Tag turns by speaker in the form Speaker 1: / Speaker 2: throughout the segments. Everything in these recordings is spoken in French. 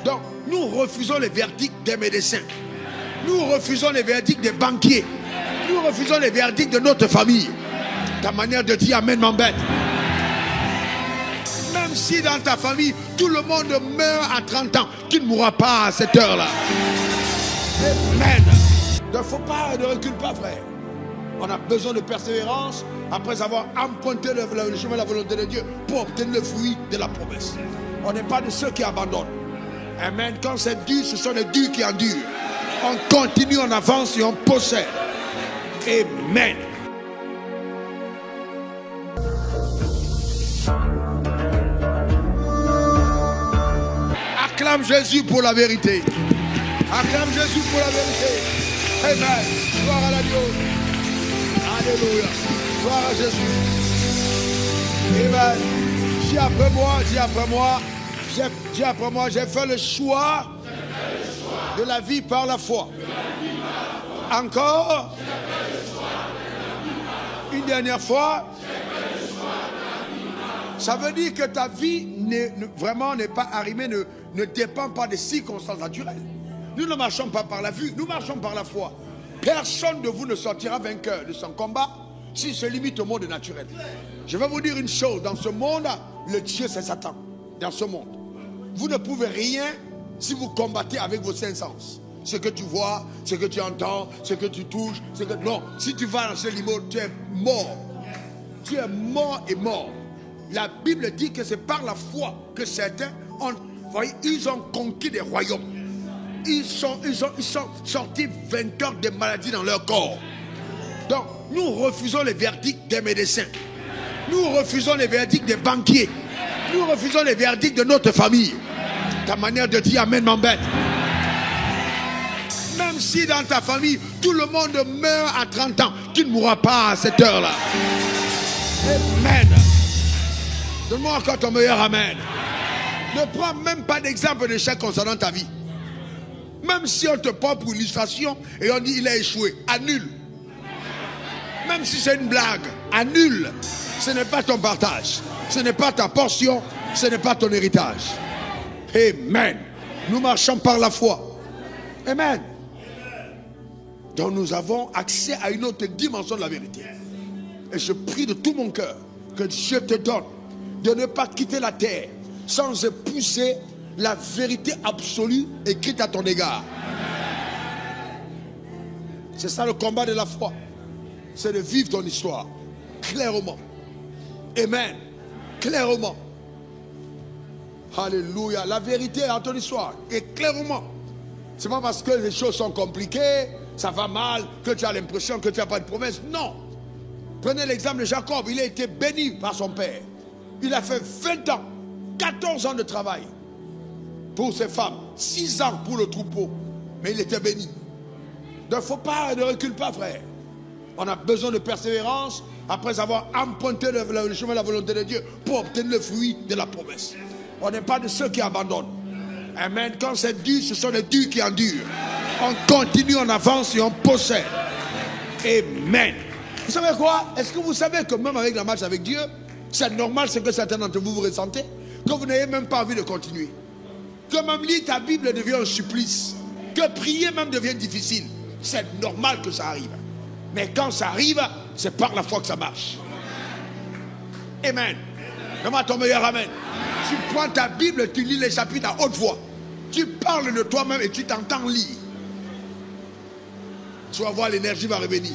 Speaker 1: Donc, nous refusons les verdicts des médecins. Nous refusons les verdicts des banquiers. Nous refusons les verdicts de notre famille. Ta manière de dire Amen m'embête. Même si dans ta famille, tout le monde meurt à 30 ans, tu ne mourras pas à cette heure-là. Amen. Ne faut pas, ne recule pas, frère. On a besoin de persévérance après avoir emprunté le chemin de la volonté de Dieu pour obtenir le fruit de la promesse. On n'est pas de ceux qui abandonnent. Amen. Quand c'est dur, ce sont les durs qui endurent. On continue, on avance et on possède. Amen. Acclame Jésus pour la vérité. Acclame Jésus pour la vérité. Amen. Gloire à la Dieu. Alléluia. Gloire à Jésus. Amen. Dis après moi, dis après moi. Dis après moi, j'ai fait le choix de la vie par la foi. Encore. Une dernière fois. Ça veut dire que ta vie vraiment n'est pas arrimée, ne dépend pas des circonstances naturelles. Nous ne marchons pas par la vue, nous marchons par la foi. Personne de vous ne sortira vainqueur de son combat s'il se limite au monde naturel. Je vais vous dire une chose, dans ce monde, le Dieu c'est Satan. Dans ce monde, vous ne pouvez rien si vous combattez avec vos cinq sens. Ce que tu vois, ce que tu entends, ce que tu touches, non, si tu vas dans ce limite, tu es mort. Tu es mort et mort. La Bible dit que c'est par la foi que certains ils ont conquis des royaumes. Ils sont sortis vainqueurs des maladies dans leur corps. Donc, nous refusons les verdicts des médecins. Nous refusons les verdicts des banquiers. Nous refusons les verdicts de notre famille. Ta manière de dire Amen m'embête. Même si dans ta famille, tout le monde meurt à 30 ans, tu ne mourras pas à cette heure-là. Amen. Donne-moi encore ton meilleur Amen. Ne prends même pas d'exemple d'échec concernant ta vie. Même si on te prend pour illustration et on dit il a échoué, annule. Même si c'est une blague, annule. Ce n'est pas ton partage. Ce n'est pas ta portion. Ce n'est pas ton héritage. Amen. Nous marchons par la foi. Amen. Donc nous avons accès à une autre dimension de la vérité. Et je prie de tout mon cœur que Dieu te donne de ne pas quitter la terre sans épouser la vérité absolue écrite à ton égard. C'est ça le combat de la foi. C'est de vivre ton histoire clairement. Amen. Clairement. Alléluia. La vérité dans ton histoire et clairement. C'est pas parce que les choses sont compliquées, ça va mal, que tu as l'impression que tu n'as pas de promesse. Non. Prenez l'exemple de Jacob. Il a été béni par son père. Il a fait 20 ans, 14 ans de travail pour ses femmes, 6 ans pour le troupeau. Mais il était béni. Donc ne recule pas, frère. On a besoin de persévérance après avoir emprunté le chemin de la volonté de Dieu pour obtenir le fruit de la promesse. On n'est pas de ceux qui abandonnent. Amen. Quand c'est dur, ce sont les durs qui endurent. On continue, on avance et on possède. Amen. Vous savez quoi? Est-ce que vous savez que même avec la marche avec Dieu, c'est normal ce que certains d'entre vous ressentez? Que vous n'ayez même pas envie de continuer. Que même lire ta Bible devient un supplice. Que prier même devient difficile. C'est normal que ça arrive. Mais quand ça arrive, c'est par la foi que ça marche. Amen. Donne-moi ton meilleur Amen. Tu prends ta Bible, tu lis les chapitres à haute voix. Tu parles de toi-même et tu t'entends lire. Tu vas voir, l'énergie va revenir.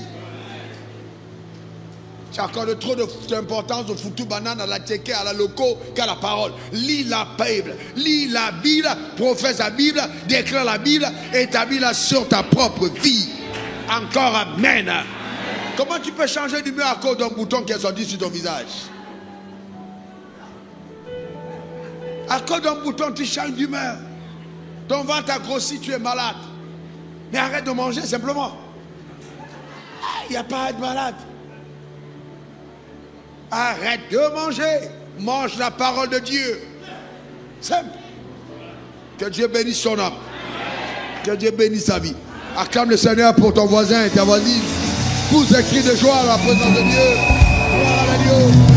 Speaker 1: Tu accordes trop d'importance au foutu banane, à la tchéké, à la loco, qu'à la parole. Lis la Bible. Lis la Bible, professe la Bible, déclare la Bible, établis-la sur ta propre vie. Encore Amen. Comment tu peux changer d'humeur à cause d'un bouton qui est sorti sur ton visage? À cause d'un bouton, tu changes d'humeur. Ton ventre a grossi, tu es malade. Mais arrête de manger simplement. Il n'y a pas à être malade. Arrête de manger. Mange la parole de Dieu. Simple. Que Dieu bénisse son âme. Que Dieu bénisse sa vie. Acclame le Seigneur pour ton voisin et ta voisine. Pousse un cri de joie à la présence de Dieu. Gloire à Dieu.